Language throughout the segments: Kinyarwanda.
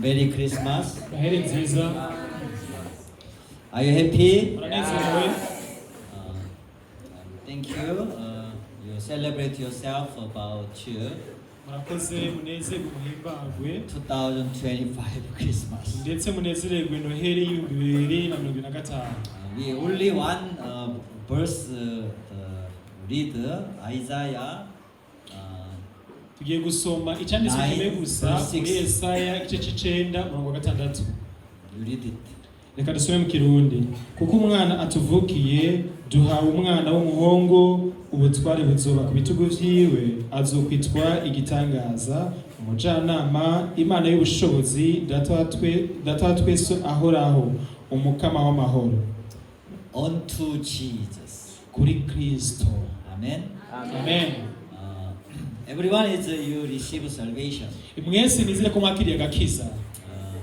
Merry Christmas. Noheli nziza. Are you happy? Muranezerewe? Thank you. You celebrate yourself about Murakoze munezerwe muhimbagwe 2025 Christmas. ndetse munezererwe Noheli y'ibihumbi 2025. We only one verse read Isaiah. Tugiye gusoma icyanditswe kimwe gusa muri Yesaya igice cy'icenda umurongo wa 6. You read it. Reka dusome mu Kirundi. Kuko umwana atuvukiye, duhawe umwana w'umuhungu, ubutware buzoba ku bitugu vyiwe, azokwitwa igitangaza, umujyanama, Imana y'ubushobozi, data wa twese ahoraho, umukama w'amahoro. Unto Jesus. Kuri Kristo. Amen. Amen. Everyone is you receive salvation. Mwese nizire ko mwakiriye agakiza.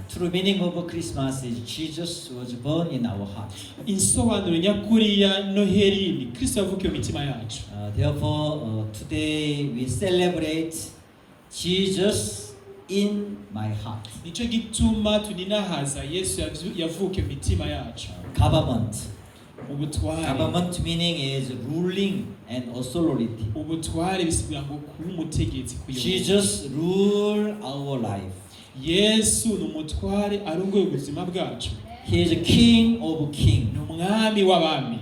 True meaning of Christmas is Jesus was born in our heart. Insobanuro nyakuri ya Noheli ni Kristo yavukiye mu mitima yacu. Therefore, today we celebrate Jesus in my heart. Nico gituma tuninahaza Yesu yavukiye mu mitima yacu. Government. Ubutware. Government meaning is ruling and authority. Ubutware bisigura ngo kuba umutegetsi kuyobora. Jesus rule our life. Yesu ni umutware arongoye ubuzima bwacu. He is a king of kings. Ni umwami w'abami.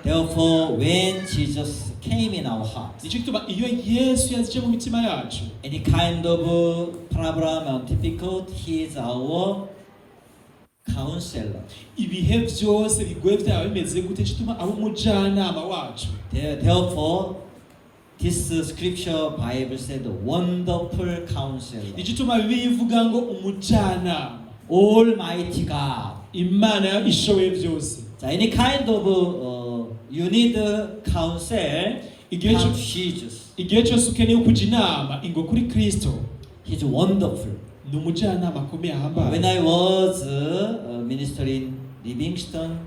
Therefore, when Jesus came in our heart, Nico gituma iyo Yesu yaje mu mitima yacu, any kind of problem or difficult, he is our counselor. ibihe byose bigoye byaba bimeze gute gituma abo umujyanama wacu. Therefore, this scripture Bible said wonderful counselor. Igituma bivuga ngo umujyanama, Almighty God. Imana ishoboye byose. So any kind of you need counsel, come Jesus. Igihe cyose ukeneye kuja inama ingo kuri Kristo. He's wonderful. Ni umujyanama akomeye ahambaye. When I was ministering in Livingston,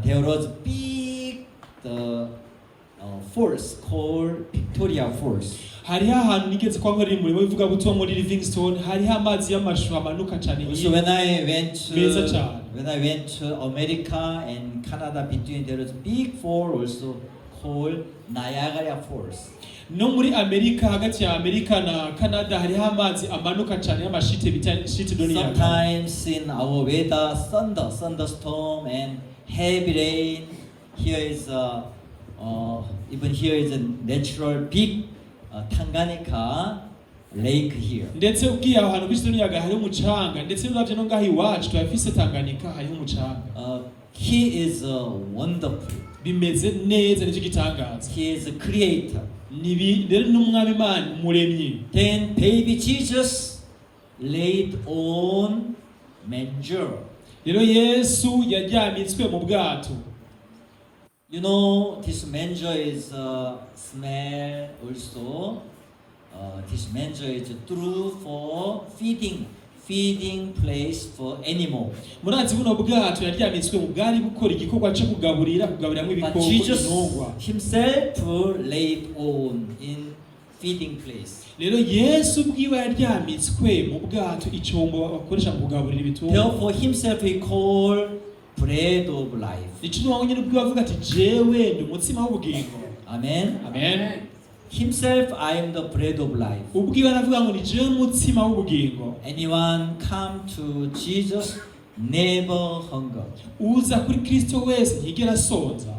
there was big force called Victoria Falls. Hari ahantu nigeze kwa nkora umurimo bivuga butumwa muri Livingston, hari amazi y'amashu amanuka cyane. So when I went to America and Canada, between there was big fall also called Niagara Falls. No muri Amerika, hagati ya Amerika na Canada hari amazi amanuka cyane y'amashite bita shite do Niagara. Sometimes in our weather, thunderstorm and heavy rain. Here is even here is a natural big Tanganyika lake here. Ndetse ugiye ahantu kuri Niagara hari umucanga, ndetse uravye no ngaho iwacu twafise Tanganyika hari umucanga. He is wonderful. Bimeze neza nicyo gitangaza. He is a creator. Nibi rero n'umwami Imana umuremyi. Then baby Jesus laid on manger. Rero Yesu yaryamitswe mu bwato. You know, this manger is smell also. This manger is true for feeding place for animal. Murazi buno bwato yaryamitswe mu bwari gukora igikorwa cyo kugaburiramo ibikoko n'intungwa. Himself laid on in feeding place. Rero Yesu bwiwe yaryamitswe mu bwato icombo bakoresha mu kugaburira ibitungwa. Therefore himself he called bread of life. Ikintu nyine bwiwe avuga ati jewe ndi umutsima w'ubugingo. Amen. Amen. Himself, I am the bread of life. Ubwiwe aravuga ngo ni jewe umutsima w'ubugingo. Anyone come to Jesus never hunger. Uza kuri Kristo wese ntiyigera asonza.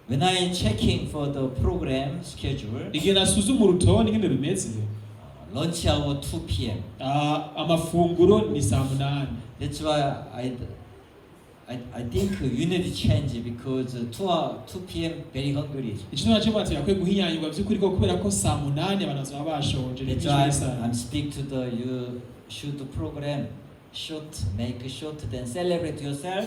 When I checking for the program schedule, igihe nasuzuma urutonde ngene bimeze, lunch hour 2 p.m. Amafunguro ni saa 8. That's why I think you need to change because 2 p.m. very hungry. Ikintu nacyo bati yakwiye guhinyanyirwa by'ukuri ko kubera ko saa 8 abantu baba bashonje. That's why I'm speak to the you shoot program make short then celebrate yourself.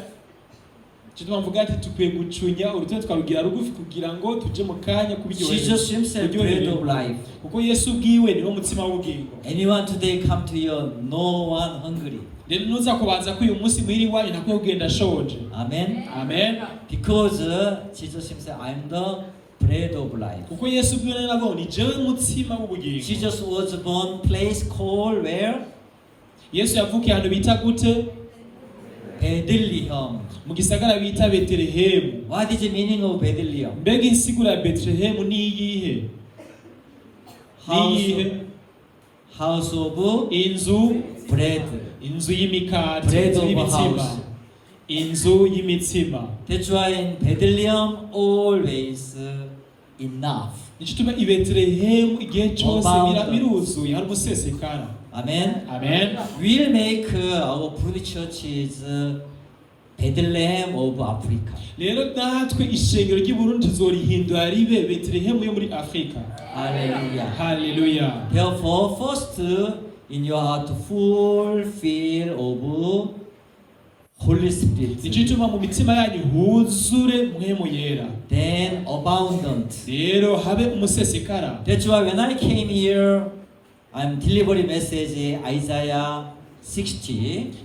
Chitwa mvuga ati tukwiye gucunya urutonde twarugira rugufi kugira ngo tuje mu kanya kubiryohera. Jesus himself bread of life. Kuko Yesu bwiwe ni wo mutsima w'ubugingo. Anyone today come to you, no one hungry. Rero nuza kubanza ko uyu munsi mwiri wanyu ntakwiye kugenda shonje. Amen. Amen. Because Jesus himself, I am the bread of life. Kuko Yesu bwiwe nago ni jewe mutsima w'ubugingo. Jesus was born place called where? Yesu yavukiye ahantu bita gute? Bethlehem. Mu gisagara bita Betelehemu. What is the meaning of Bethlehem? Mbega insiguro ya Betelehemu ni iyihe? House of inzu bread. inzu y'imikate, Bread inzu of y'imitsima. house. Inzu y'imitsima. That's why in Bethlehem always enough. Nicyo tuma i Betelehemu igihe cyose Abound. biruzuye hari umusesekara. Amen. Amen. We'll make our Burundi church is Bethlehem of Africa. Rero natwe ishengero ry'i Burundi tuzorihindura ribe Betelehemu yo muri Afrika. Hallelujah. Hallelujah. Therefore, first in your heart full feel of Holy Spirit. Nicyo gituma mu mitima yanyu huzure mpwemu yera. Then abundant. Rero habe umusesekara. That's why when I came here, I'm delivering message Isaiah 60.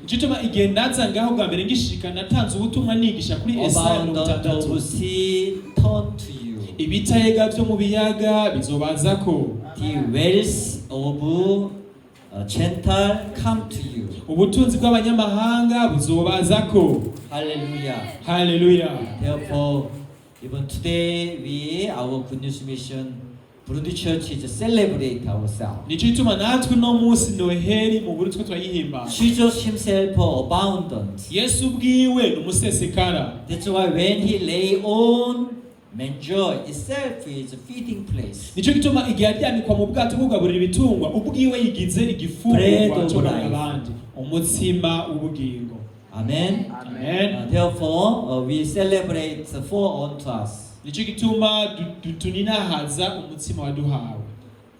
Nicyo gituma igihe naza ngaho bwa mbere ngishika natanze ubutumwa nigisha kuri Esaya Abundant 60. of sea turn to you. Ibitayega byo mu biyaga bizobaza ko. The wells of Gentile come to you. Ubutunzi bw'abanyamahanga buzobaza ko. Hallelujah. Hallelujah. Therefore, even today our Good News Mission Burundi Church is celebrate ourselves. Nicyo gituma natwe no munsi Noheli mu Burundi twayihimba. Jesus himself abundant. Yesu ubwiwe ni umusesekara. That's why when he lay on manger itself is a feeding place. Nicyo gituma igihe aryamikwa mu bwato bugaburira ibitungwa ubwiwe yigize igifungurwa cyo abandi. Umutsima w'ubugingo. Amen. Amen. Therefore, we celebrate for unto us. Nicyo gituma tuninahaza umutsima waduhawe.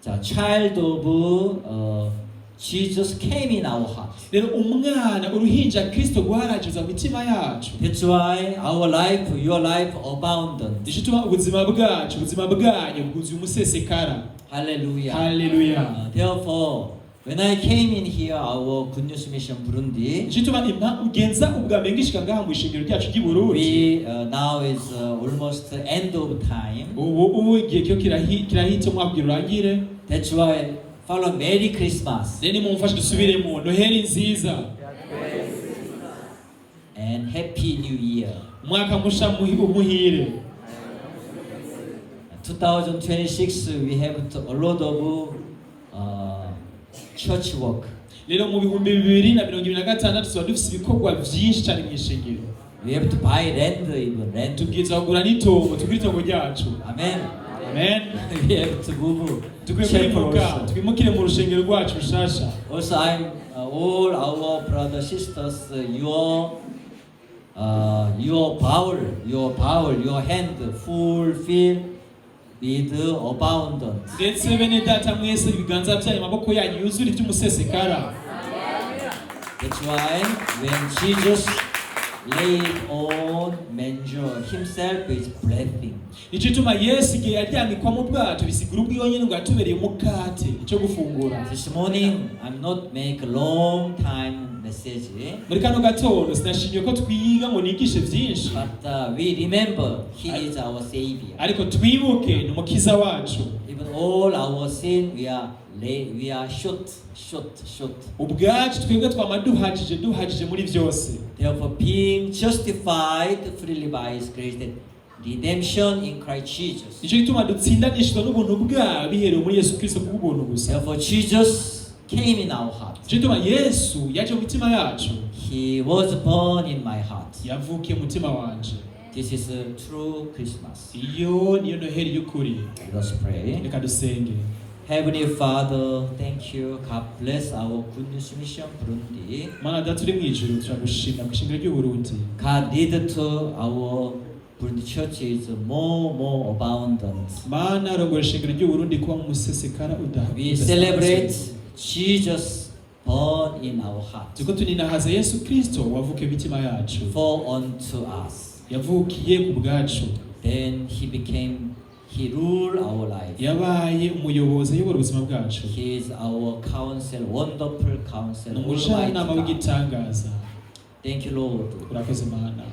The child of Jesus came in our heart. Rero umwana uruhinja Kristo guharajuza mu mitima yacu. That's why our life, your life abundant. Nicyo gituma ubuzima bwanyu bwuzuye umusesekara. Hallelujah. Hallelujah. Therefore, when I came in here, our Good News Mission Burundi, Nicyo gituma ugenza ubwa mbere ngishika ngaha mu ishengero ryacu ry'i Burundi. we now is almost the end of time. Ubu igihe cyo kirahita umwaka urangire. That's why follow Merry Christmas Rero mumfashe dusubiremo Noheli nziza. and Happy New Year. Umwaka musha umuhire. 2026 we have a lot of church work. Rero mu bihumbi 2026 tuba dufite ibikorwa byinshi cyane mu ishengero. We have to buy land, even rent. Tubwiza kugura n'itongo, tugura itongo ryacu. Amen. Amen. We have to move. Tukwiye chapel kwimuka, also. twimukire mu rushengero rwacu rushasha. Also, I'm all our brothers sisters. Your power, your hand fulfill with abundance. Ndetse bene data mwese ibiganza byanyu amaboko yanyu yuzura iby'umusesekara. That's why when Jesus laid on manger, himself is breathing. Nicyo gituma Yesu igihe yaryamikwa mu bwato bisigura ubwiwe nyine ngo yatubereye umukate cyo gufungura. This morning, I'm not make a long time message, Muri kano gatondo sinashimye ko twiga ngo nigishe byinshi. but we remember He is our Savior. Ariko twibuke ni umukiza wacu. Even all our sin, we are short. Ubwacu twebwe duhagije muri byose. Therefore, being justified freely by His grace, that redemption in Christ Jesus. Nicyo gituma dutsindanishwa n'ubuntu bwawe biherewe muri Yesu Kristo kubw'ubuntu gusa. Therefore, Jesus came in our heart. Nicyo gituma Yesu yaje mu mitima yacu. He was born in my heart. Yavukiye mu mutima wanje. This is a true Christmas. Iyo niyo Noheli y'ukuri. Let us pray. Reka dusenge. Heavenly Father, thank you. God bless our Good News Mission Burundi. Mana data uri mu ijuru turagushimira ku ishingiro ry'u Burundi. God lead to our Burundi church is more abundant. Mana rongora ishingiro ry'u Burundi kuba mu musesekara udaha. We celebrate Jesus born in our heart. Tuko tuninahaza Yesu Kristo wavukiye mu mitima yacu. For unto us. Yavukiye ku bwacu. Then He ruled our life. Yabaye umuyobozi ayobora ubuzima bwacu. He is our counsel, wonderful counsel. Umujyanama w'igitangaza. Thank you, Lord. Urakoze Mana.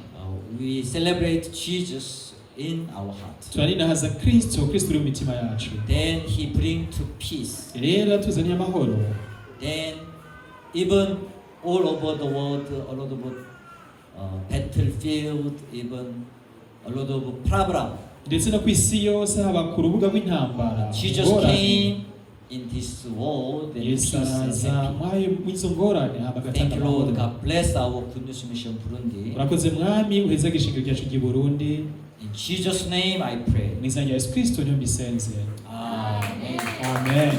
We celebrate Jesus in our heart. Turarinahaza Kristo uri mu mitima yacu. Then He bring to peace. Rero tuzaniye amahoro. Then even all over the world, a lot of battlefield, even a lot of problem. ndetse no ku isi yose haba ku rubuga rw'intambara Jesus came in this world and yesu peace and araza happiness. mw'izo ngorane haba Thank you, agatanga Lord. amahoro. God bless our Good News Mission Burundi. urakoze mwami uheza igishingiro cyacu cy'i burundi In Jesus' name I pray. mu izina rya yesu kristo niyo mbisenze Amen. amen